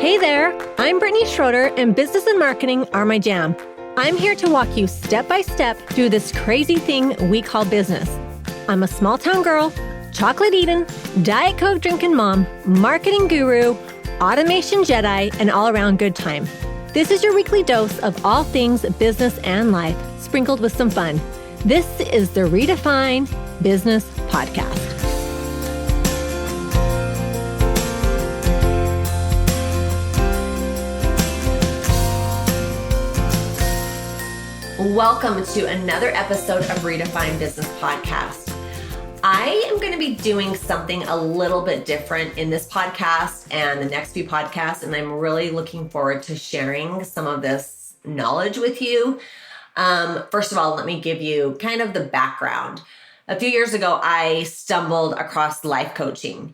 Hey there, I'm Brittni Schroeder, and business and marketing are my jam. I'm here to walk you step by step through this crazy thing we call business. I'm a small town girl, chocolate eating, Diet Coke drinking mom, marketing guru, automation Jedi, and all around good time. This is your weekly dose of all things business and life, sprinkled with some fun. This is the Redefine Business Podcast. Welcome to another episode of Redefine Business Podcast. I am going to be doing something a little bit different in this podcast and the next few podcasts, and I'm really looking forward to sharing some of this knowledge with you. First of all, let me give you kind of the background. A few years ago, I stumbled across life coaching.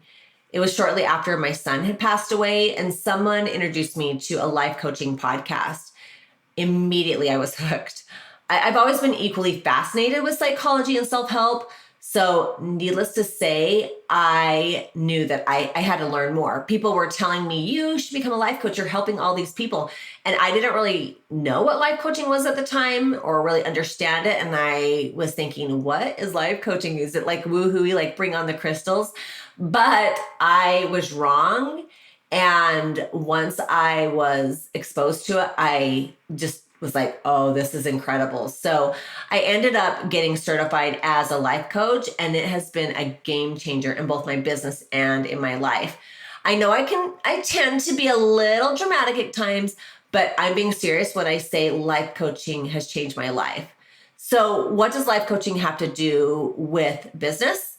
It was shortly after my son had passed away, and someone introduced me to a life coaching podcast. Immediately, I was hooked. I've always been equally fascinated with psychology and self-help. So needless to say, I knew that I had to learn more. People were telling me, you should become a life coach. You're helping all these people. And I didn't really know what life coaching was at the time or really understand it. And I was thinking, what is life coaching? Is it like woohooey, like bring on the crystals? But I was wrong. And once I was exposed to it, I just was like, oh, this is incredible. So I ended up getting certified as a life coach, and it has been a game changer in both my business and in my life. I know I tend to be a little dramatic at times, but I'm being serious when I say life coaching has changed my life. So what does life coaching have to do with business?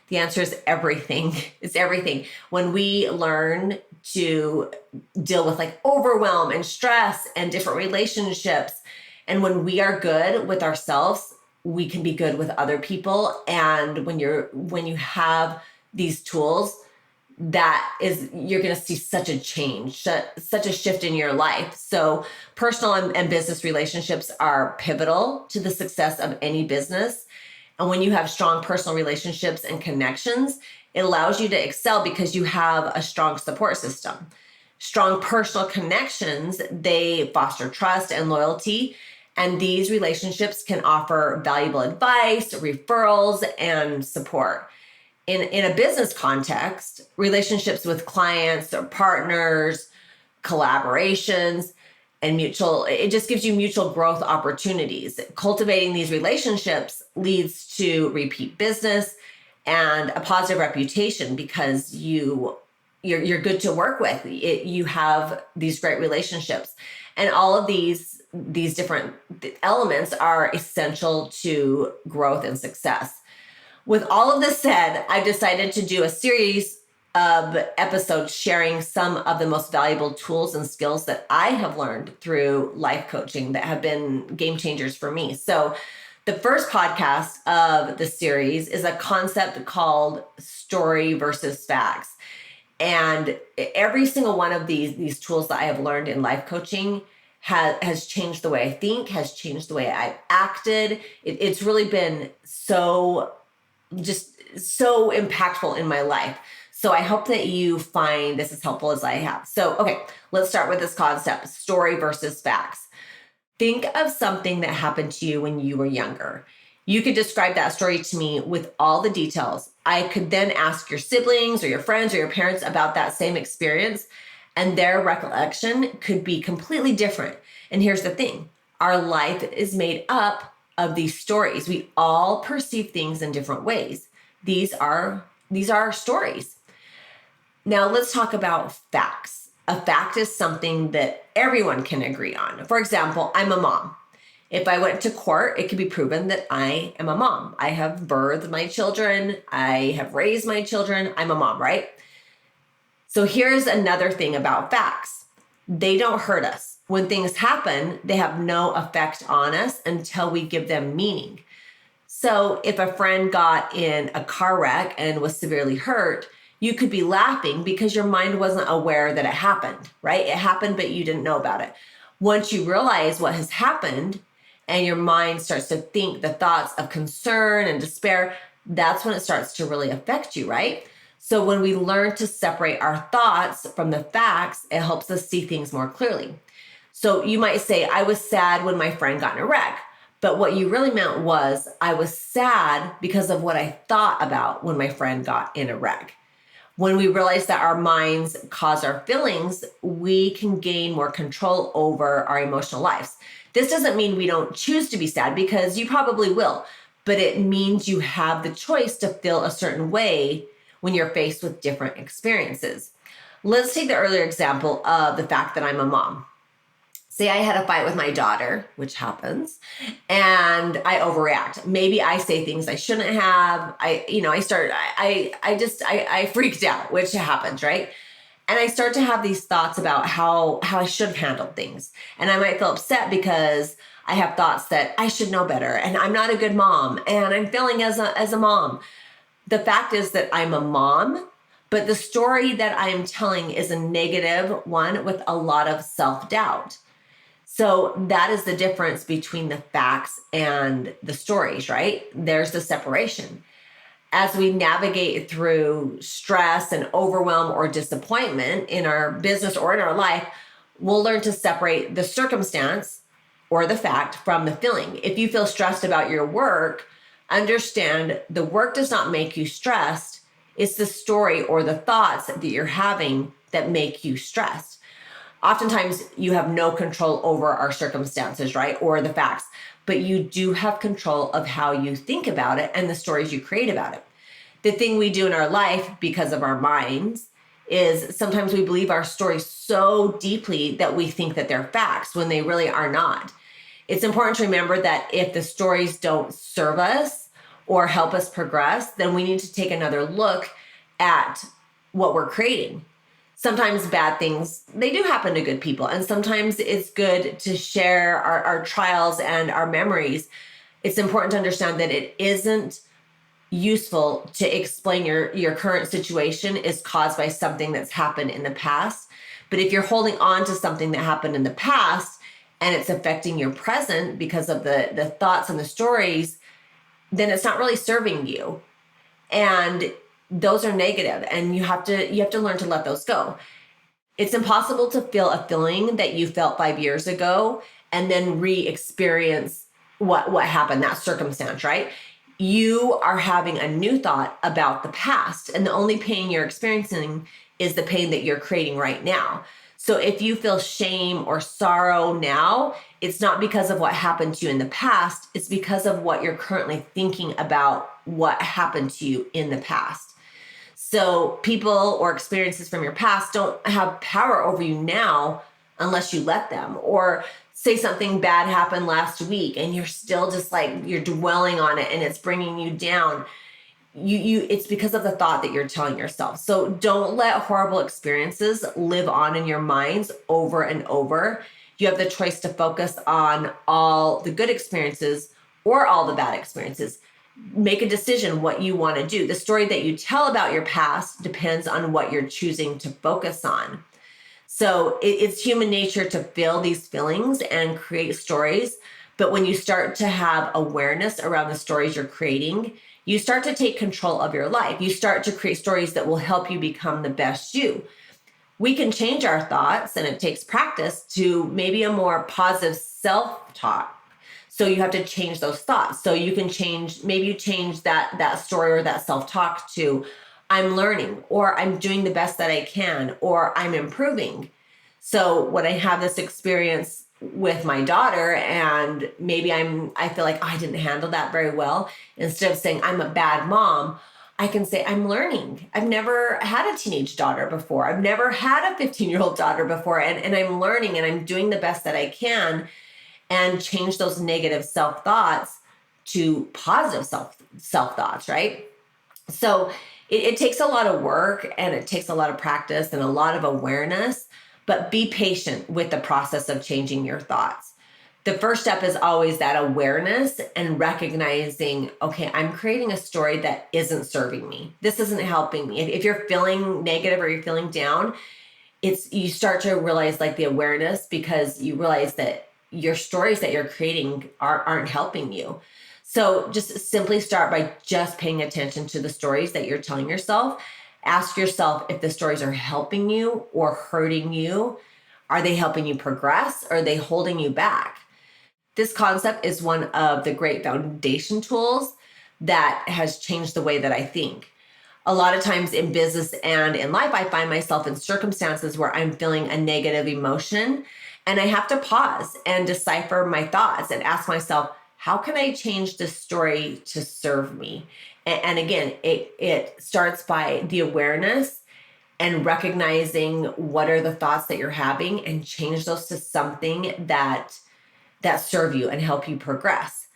The answer is everything. It's everything. When we learn to deal with like overwhelm and stress and different relationships, and when we are good with ourselves, we can be good with other people. And when you have these tools, you're going to see such a change, such a shift in your life. So personal and business relationships are pivotal to the success of any business. And when you have strong personal relationships and connections, it allows you to excel because you have a strong support system. Strong personal connections, they foster trust and loyalty. And these relationships can offer valuable advice, referrals, and support. In a business context, relationships with clients or partners, collaborations, and it just gives you mutual growth opportunities. Cultivating these relationships leads to repeat business and a positive reputation because you're good to work with. You have these great relationships, and all of these different elements are essential to growth and success. With all of this said, I've decided to do a series of episodes sharing some of the most valuable tools and skills that I have learned through life coaching that have been game changers for me. So the first podcast of the series is a concept called story versus facts. And every single one of these tools that I have learned in life coaching has changed the way I think, has changed the way I've acted. It's really been so impactful in my life. So I hope that you find this as helpful as I have. So, okay, let's start with this concept, story versus facts. Think of something that happened to you when you were younger. You could describe that story to me with all the details. I could then ask your siblings or your friends or your parents about that same experience, and their recollection could be completely different. And here's the thing, our life is made up of these stories. We all perceive things in different ways. These are stories. Now let's talk about facts. A fact is something that everyone can agree on. For example, I'm a mom. If I went to court, it could be proven that I am a mom. I have birthed my children. I have raised my children. I'm a mom, right? So here's another thing about facts. They don't hurt us. When things happen, they have no effect on us until we give them meaning. So if a friend got in a car wreck and was severely hurt, you could be laughing because your mind wasn't aware that it happened, right? It happened, but you didn't know about it. Once you realize what has happened and your mind starts to think the thoughts of concern and despair, that's when it starts to really affect you, right? So when we learn to separate our thoughts from the facts, it helps us see things more clearly. So you might say, I was sad when my friend got in a wreck. But what you really meant was, I was sad because of what I thought about when my friend got in a wreck. When we realize that our minds cause our feelings, we can gain more control over our emotional lives. This doesn't mean we don't choose to be sad, because you probably will, but it means you have the choice to feel a certain way when you're faced with different experiences. Let's take the earlier example of the fact that I'm a mom. Say I had a fight with my daughter, which happens, and I overreact. Maybe I say things I shouldn't have. I freaked out, which happens, right? And I start to have these thoughts about how I should have handled things. And I might feel upset because I have thoughts that I should know better, and I'm not a good mom, and I'm failing as a mom. The fact is that I'm a mom, but the story that I am telling is a negative one with a lot of self-doubt. So that is the difference between the facts and the stories, right? There's the separation. As we navigate through stress and overwhelm or disappointment in our business or in our life, we'll learn to separate the circumstance or the fact from the feeling. If you feel stressed about your work, understand the work does not make you stressed. It's the story or the thoughts that you're having that make you stressed. Oftentimes you have no control over our circumstances, right? Or the facts, but you do have control of how you think about it and the stories you create about it. The thing we do in our life because of our minds is sometimes we believe our stories so deeply that we think that they're facts when they really are not. It's important to remember that if the stories don't serve us or help us progress, then we need to take another look at what we're creating. Sometimes bad things, they do happen to good people. And sometimes it's good to share our trials and our memories. It's important to understand that it isn't useful to explain your current situation is caused by something that's happened in the past. But if you're holding on to something that happened in the past and it's affecting your present because of the thoughts and the stories, then it's not really serving you. And those are negative, and you have to learn to let those go. It's impossible to feel a feeling that you felt 5 years ago and then re-experience what happened, that circumstance, right? You are having a new thought about the past, and the only pain you're experiencing is the pain that you're creating right now. So if you feel shame or sorrow now, it's not because of what happened to you in the past, it's because of what you're currently thinking about what happened to you in the past. So people or experiences from your past don't have power over you now unless you let them. Or say something bad happened last week and you're still just like, you're dwelling on it and it's bringing you down. It's because of the thought that you're telling yourself. So don't let horrible experiences live on in your minds over and over. You have the choice to focus on all the good experiences or all the bad experiences. Make a decision what you want to do. The story that you tell about your past depends on what you're choosing to focus on. So it's human nature to feel these feelings and create stories. But when you start to have awareness around the stories you're creating, you start to take control of your life. You start to create stories that will help you become the best you. We can change our thoughts, and it takes practice, to maybe a more positive self-talk. So you have to change those thoughts. So you can change, maybe you change that story or that self-talk to, I'm learning, or I'm doing the best that I can, or I'm improving. So when I have this experience with my daughter and maybe I feel like, oh, I didn't handle that very well, instead of saying I'm a bad mom, I can say I'm learning. I've never had a teenage daughter before. I've never had a 15-year-old daughter before. And I'm learning and I'm doing the best that I can, and change those negative self-thoughts to positive self-thoughts, right? So it takes a lot of work and it takes a lot of practice and a lot of awareness, but be patient with the process of changing your thoughts. The first step is always that awareness and recognizing, okay, I'm creating a story that isn't serving me. This isn't helping me. If you're feeling negative or you're feeling down, you start to realize like the awareness, because you realize that your stories that you're creating aren't helping you. So just simply start by just paying attention to the stories that you're telling yourself Ask yourself if the stories are helping you or hurting you. Are they helping you progress? Or are they holding you back? This concept is one of the great foundation tools that has changed the way that I think. A lot of times in business and in life, I find myself in circumstances where I'm feeling a negative emotion, and I have to pause and decipher my thoughts and ask myself, how can I change this story to serve me? And again, it starts by the awareness and recognizing what are the thoughts that you're having and change those to something that serve you and help you progress.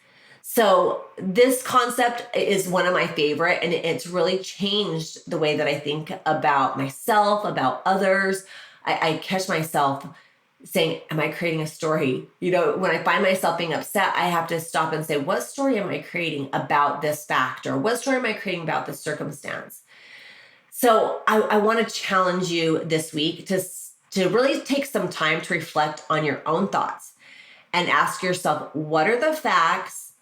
So this concept is one of my favorite, and it's really changed the way that I think about myself, about others. I catch myself saying, am I creating a story? When I find myself being upset, I have to stop and say, what story am I creating about this fact? Or what story am I creating about this circumstance? So I want to challenge you this week to really take some time to reflect on your own thoughts and ask yourself, what are the facts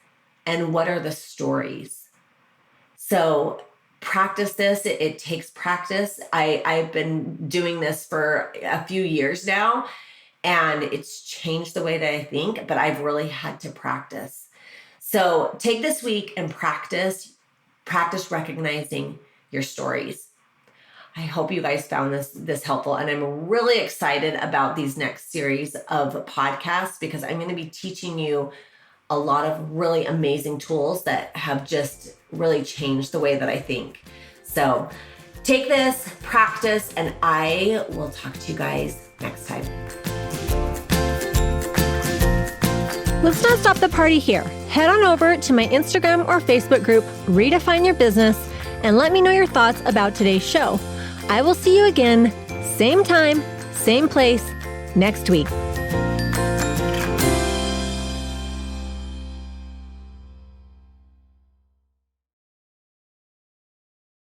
and what are the stories? So practice this. It takes practice. I've been doing this for a few years now, and it's changed the way that I think, but I've really had to practice. So take this week and practice recognizing your stories. I hope you guys found this helpful, and I'm really excited about these next series of podcasts because I'm going to be teaching you a lot of really amazing tools that have just really changed the way that I think. So take this, practice, and I will talk to you guys next time. Let's not stop the party here. Head on over to my Instagram or Facebook group, Redefine Your Business, and let me know your thoughts about today's show. I will see you again, same time, same place, next week.